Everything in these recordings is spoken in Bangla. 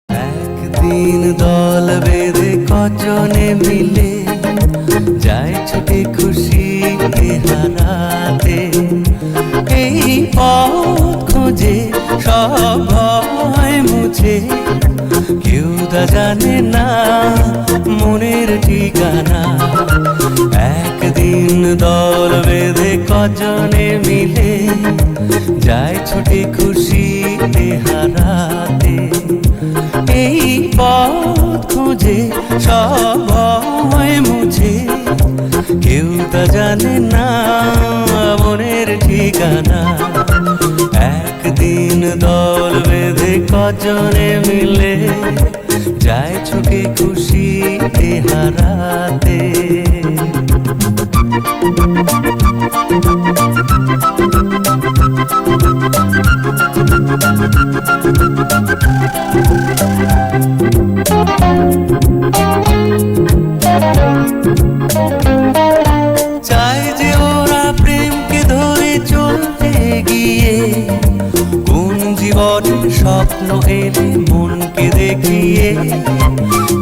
একদিন দল বেঁধে কজনে মিলে যায় ছুটে খুশি হারাতে, এই পথ খোঁজে সব ভয় মুছে, কেউ তা জানে না মনের ঠিকানা। একদিন দল বেঁধে কজনে মিলে যায় ছুটে খুশি হারাতে, এই পথ খুঁজে সব ভয় মুছে, কেউ তা জানে না মনের ঠিকানা। একদিন দল বেঁধে কজনে মিলে যায় ছুটে খুশি হারাতে। চাই যে ওরা প্রেমকে ধরে চলতে গিয়ে, কোন জীবনের স্বপ্ন এলে মনকে দেখিয়ে।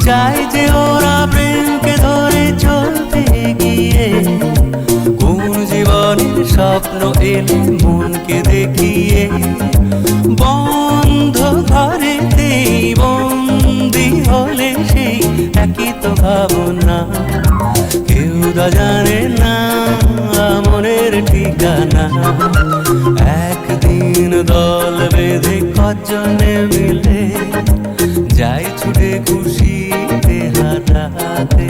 চাই যে ওরা প্রেমকে ধরে চলতে গিয়ে, কোন জীবনের স্বপ্ন এলে মনকে দেখিয়ে। বন্ধ ঘরেতেই বন্দি হলে সেই একই তো ভাবনা, কেউ তা জানে না মনের ঠিকানা। একদিন দল বেঁধে কজনে মিলে যায় ছুটে খুশি হারাতে।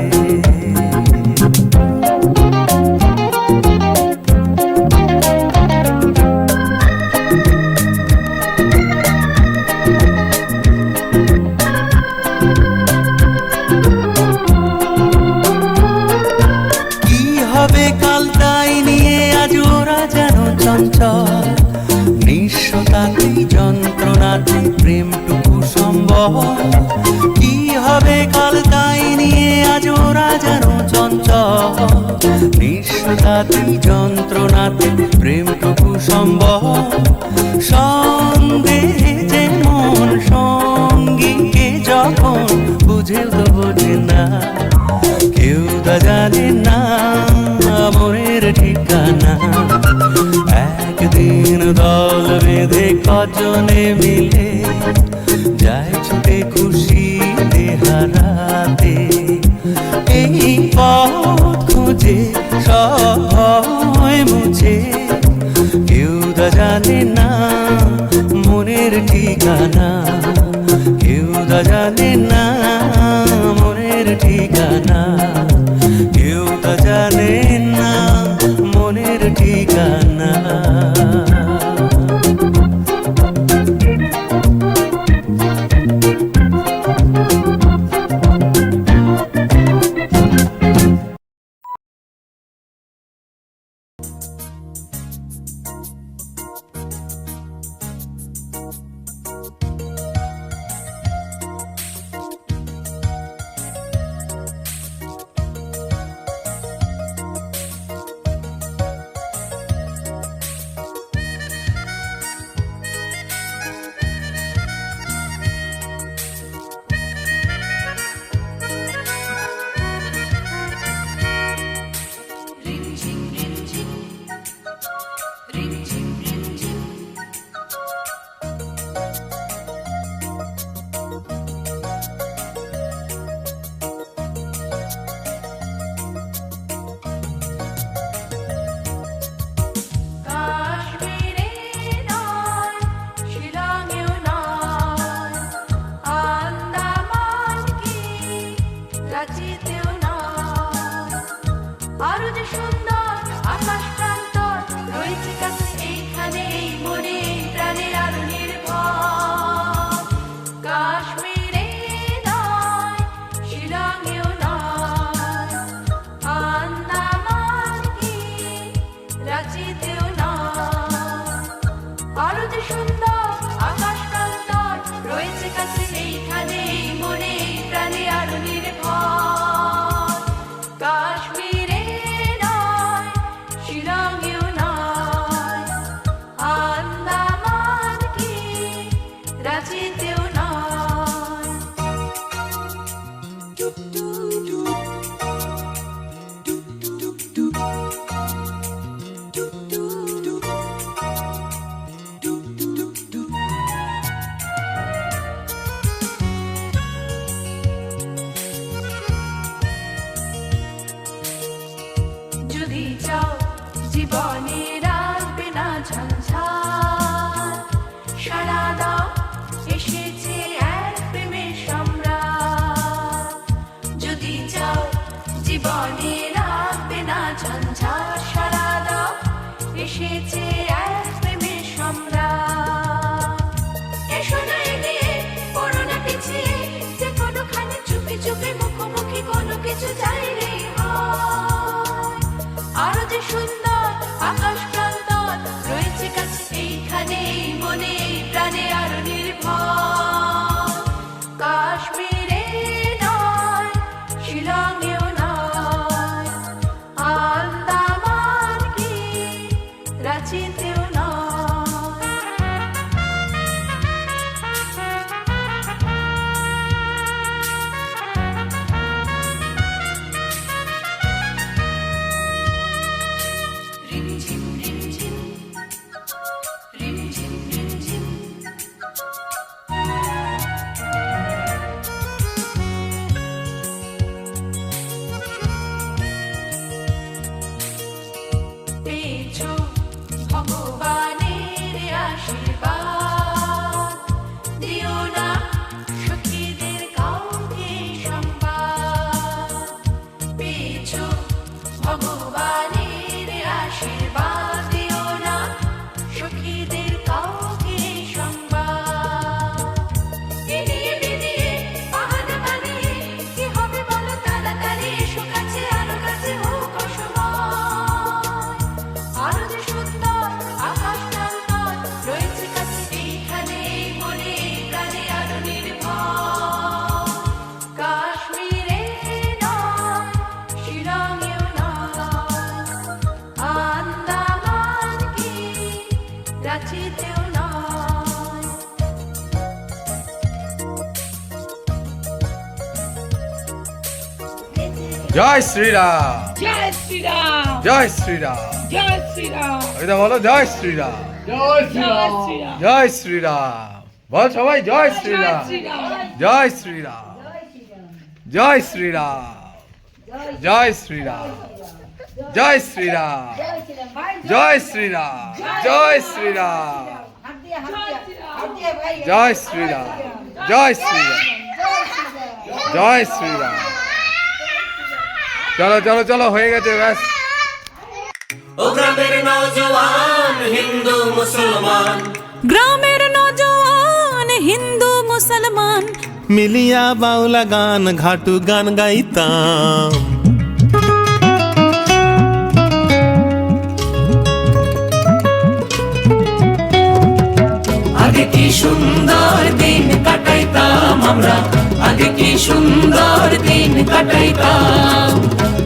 নিঃস্বতাতেই যন্ত্রণাতে প্রেমটুকু সম্ভব। কি হবে কাল তাই নিয়ে আজ ওরা যেন চঞ্চল, নিঃস্বতাতেই যন্ত্রণাতে প্রেমটুকু সম্ভব। সন্দেহে যে মন সঙ্গীকে যখন বুঝেও তো বোঝে না, কেউ তা জানে না মনের ঠিকানা। একদিন দল বেঁধে কজনে মিলে যায় ছুটে খুশি হারাতে, এই পথ খুঁজে সব ভয় মুছে, কেউ তা জানে না মনের ঠিকানা। কেউ তা জানে না মনের ঠিকানা, কেউ তা জানে না মনের ঠিকানা। সুন্দর আকাশ প্রান্তর রয়েছে কাছে এইখানে এই মনে এই প্রাণে আরো নির্ভর। কাশ্মীরে নয়, শিলংয়েও নয়, আন্দামান কি রাঁচিতেও নয়। যদি চাও জীবনে রাখবে না ঝঞ্ঝাট, সাড়া দাও এসেছে এক প্রেমের সম্রাট। যদি চাও জীবনে রাখবে না ঝঞ্ঝাট, সাড়া দাও এসেছে এক প্রেমের সম্রাট। এসো না এগিয়ে, পড়ো না পিছিয়ে, যে কোনোখানে চুপি চুপি মুখোমুখি কোনো কিছু চাইলেই হয়। আরো যে সুন্দর আকাশ প্রান্তর রয়েছে কাছে এইখানে এই মনে এই প্রাণে আরো নির্ভর। কাশ্মীরে নয়, শিলংয়েও নয়, আন্দামান কি রাঁচিতেও নয়। রিমঝিম রিমঝিম, রিমঝিম রিমঝিম। পেয়েছো ভগবানের আশীর্বাদ, দিও না সখীদের কাউকে সংবাদ। পেয়েছো ভগবানের আশীর্বাদ, দিও না সখীদের কাউকে সংবাদ। এড়িয়ে বেরিয়ে বাহানা বানিয়ে কি হবে বলো, তাড়াতাড়ি এসো কাছে, আরো কাছে হোক অসময়। আরো যে সুন্দর আকাশ প্রান্তর রয়েছে কাছে এইখানে এই মনে এই প্রাণে আরো নির্ভর। কাশ্মীরে নয়, শিলংয়েও নয়, আন্দামান কি রাঁচিতেও নয়। জয় শ্রীরাম, জয় শ্রীরাম, জয় শ্রীরাম। জয় শ্রীরাম, এটা বলো জয় শ্রীরাম, জয় শ্রীরাম, জয় শ্রীরাম। বল সবাই জয় শ্রীরাম, জয় শ্রীরাম, জয় শ্রীরাম, জয় শ্রীরাম, জয় শ্রীরাম, জয় শ্রীরাম, জয় শ্রীরাম, জয় শ্রীরাম, জয় শ্রীরাম, জয় শ্রীরাম। চলো চলো চলো, হয়ে গেছে ব্যাস। ও গ্রামের নওজওয়ান হিন্দু মুসলমান, গ্রামের নজওয়ান হিন্দু মুসলমান মিলিয়া বাউলা গান ঘাটু গান গাইতাম। আগে কি সুন্দর দিন কাটাইতাম আমরা, আগে কি সুন্দর দিন কাটাইতাম,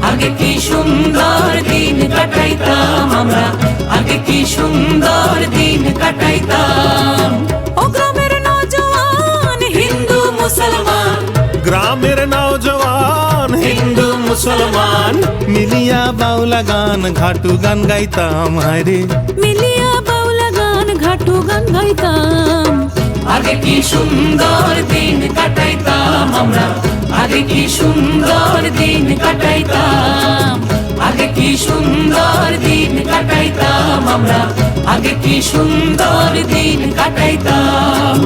আগে কি সুন্দর দিন কাটাইতাম আমরা, আগে কি সুন্দর দিন কাটাইতাম। ও গ্রামের নজওয়ান হিন্দু মুসলমান গ্রামের নওজওয়ান হিন্দু মুসলমান, মিলিয়া বাউলা গান ঘাটু গান গাইতাম। হায়রে মিলিয়া বাউলা গান ঘাটু গান গাইতাম। আগে কি সুন্দর দিন কাটাইতাম আমরা, আগে কি সুন্দর দিন কাটাইতাম, আগে কি সুন্দর দিন কাটাইতাম আমরা, আগে কি সুন্দর দিন কাটাইতাম।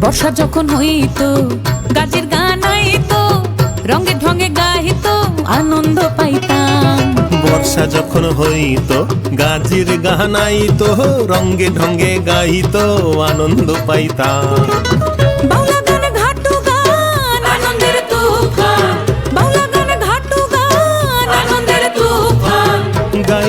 বর্ষা যখন হইতো গাছের গান আইতো, রঙে ঢঙে গাইতো আনন্দ পাইতাম। বর্ষা যখন হইতো গাজির গান আইতো, রঙ্গে ঢঙ্গে গাইতো আনন্দ পাইতাম। বাউলা গান ঘাটু গান আনন্দের তুফান, বাউলা গান ঘাটু গান আনন্দের তুফান। গাই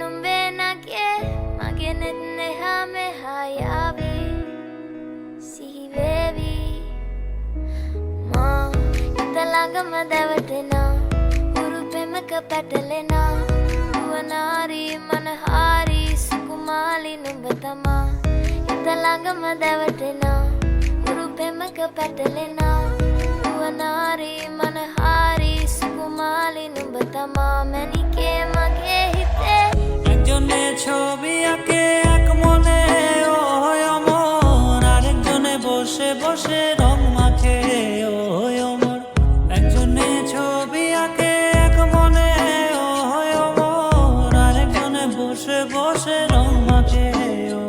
numbenage magenetne hame hayavi sivevi ma italangama davatena urupemaka patalena uvanari manahari sukumali numbatama italangama davatena urupemaka patalena uvanari manahari sukumali numbatama manike mage hite একজনে ছবি আঁকে এক মনে ও অমর, আরেকজনে বসে বসে রং মাখে ও অমর। একজনে ছবি আঁকে এক মনে ও অমর, আরেকজনে বসে বসে রং মাখে ও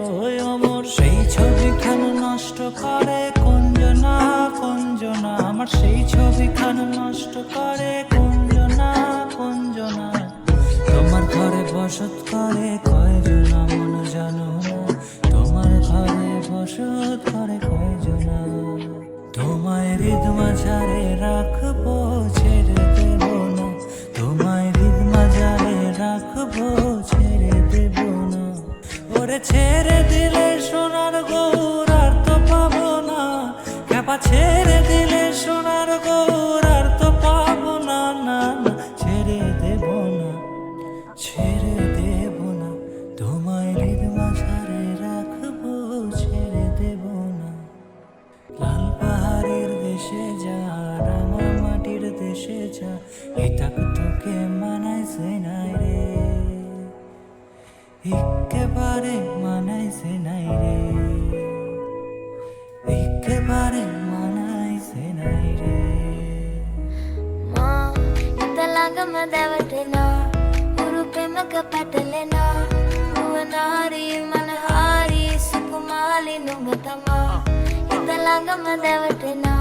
অমর। সেই ছবিখান নষ্ট করে কুঞ্জনা কুঞ্জনা, আমার সেই ছবিখান নষ্ট করে কুঞ্জনা কুঞ্জনা। তোমার ঘরে বসত করে কয়জনা মন জানো না, তোমার ঘরে বসত করে কয়জনা। তোমায় হৃদ মাঝারে রাখবো ছেড়ে দেব না, তোমায় হৃদ মাঝারে রাখবো ছেড়ে দেব না। ওরে ছেড়ে দিলে সোনার গৌর আর তো পাবো না, ক্যাপা ছেড়ে দিলে সোনার গৌর আর তো পাবো না, না না ছেড়ে দেব না, ছেড়ে দেব না। তোমায় হৃদ মাঝারে রাখবো ছেড়ে দেব না। লাল পাহাড়ের দেশে যা, রাঙা মাটির দেশে যা, এটা তোকে মানাইছে নাই রে, একেবারে মানাইছে নাই রে, একেবারে মানাইছে নাই রে। ma italangama davatena urupemaka patalena uvanari manahari sukumali numbatama italangama davatena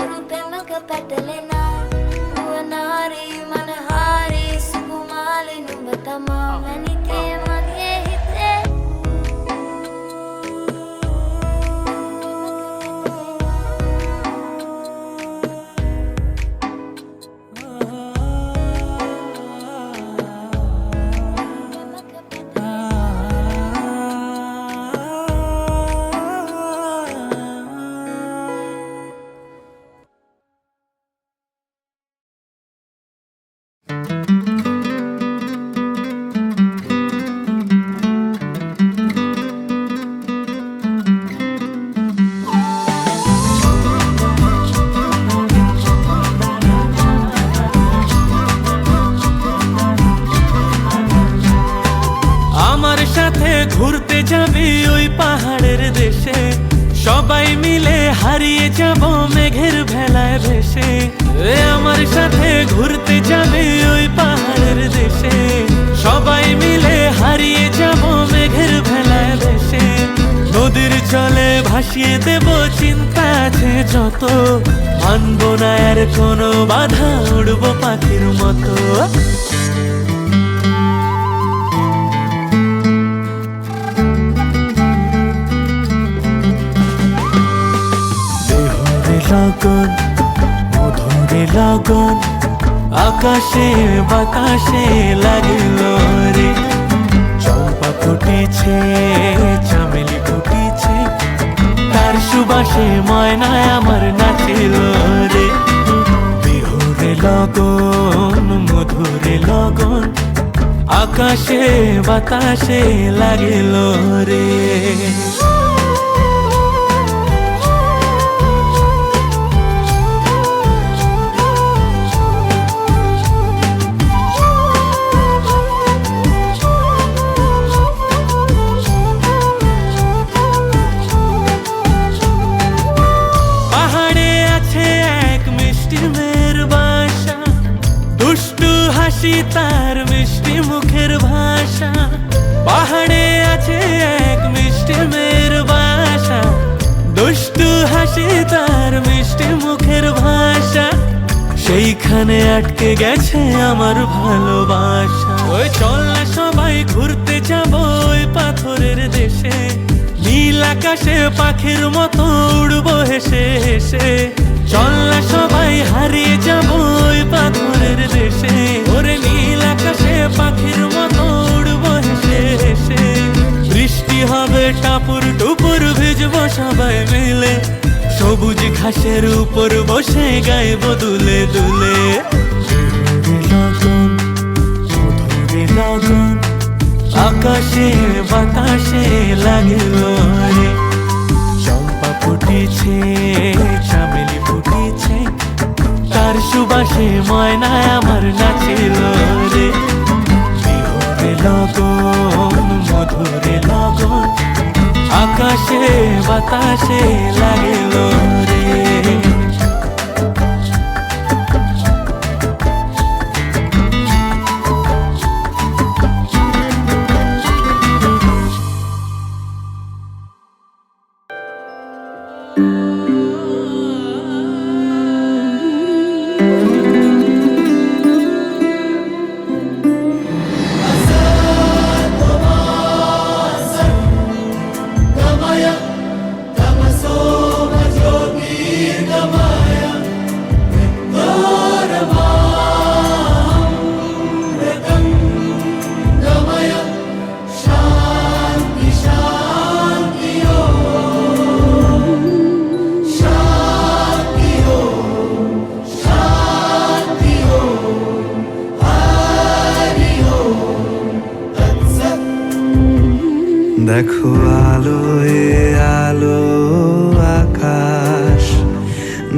urupemaka patalena uvanari manahari sukumali numbatama manike mage hite আমার সাথে ঘুরতে যাবি ওই পাহাড়ের দেশে, সবাই মিলে হারিয়ে যাব মেঘের ভেলায় ভেসে। আমার সাথে ঘুরতে যাবি ওই পাহাড়ের দেশে, সবাই মিলে হারিয়ে যাব মেঘের ভেলায় ভেসে। নদীর জলে ভাসিয়ে দেব চিন্তা আছে যত, মানবো না আর কোনো বাধা, উড়বো পাখির মতো। লগন মধুরে লগন আকাশে বাতাসে লাগিল রে, চম্পা ফুটেছে চামেলি ফুটেছে, তার সুবাসে ময়নায় আমার নাচিল রে। বিহুরে লগন মধুরে লগন আকাশে বাতাসে লাগিল রে। তার মিষ্টি মুখের ভাষা, পাহাড়ে আছে এক মিষ্টি মেয়ের বাসা, দুষ্টু হাসি তার মিষ্টি মুখের ভাষা, সেইখানে আটকে গেছে আমার ভালোবাসা। ওই চল না সবাই ঘুরতে যাব ওই পাথরের দেশে, নীল আকাশে পাখির মতো উড়বো হেসে হেসে। চল না সবাই হারিয়ে যাব ওই পাথরের দেশে, ওরে নীল আকাশে পাখির মতো উড়বো সবাই মিলে সবুজ ঘাসের উপর বসে গাইবো দুলে দুলে। লগন মধুরে লগন আকাশে বাতাসে লাগলো রে, চম্পা ফুটেছে চামেলি ফুটেছে, তার সুবাসে ময়না আমার নাচিল রে। বিহুরে লগন মধুরে লগন আকাশে বাতাসে লাগলো রে। দেখো আলোয় আলো আকাশ,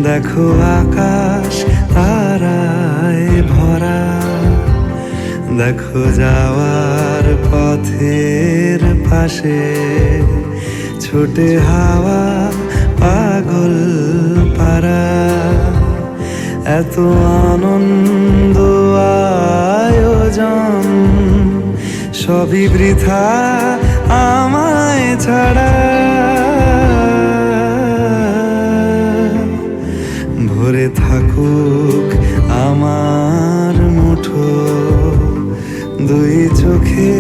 দেখো আকাশ তারায় ভরা, দেখো যাওয়ার পথের পাশে ছোটে হাওয়া পাগল পারা। এত আনন্দ আয়োজন সবই বৃথা আমায় ছাড়া। ভরে থাকুক আমার মুঠো, দুই চোখে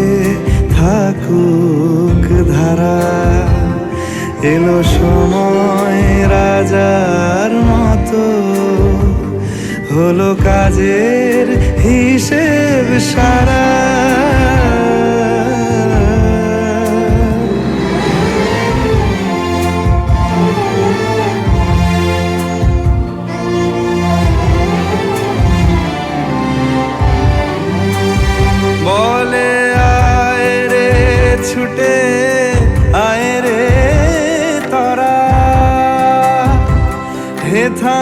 থাকুক ধারা। এলো সময় রাজার মতো, হলো কাজের হিসেব সারা। বলে আয় রে ছুটে আয় রে তরা, হেথা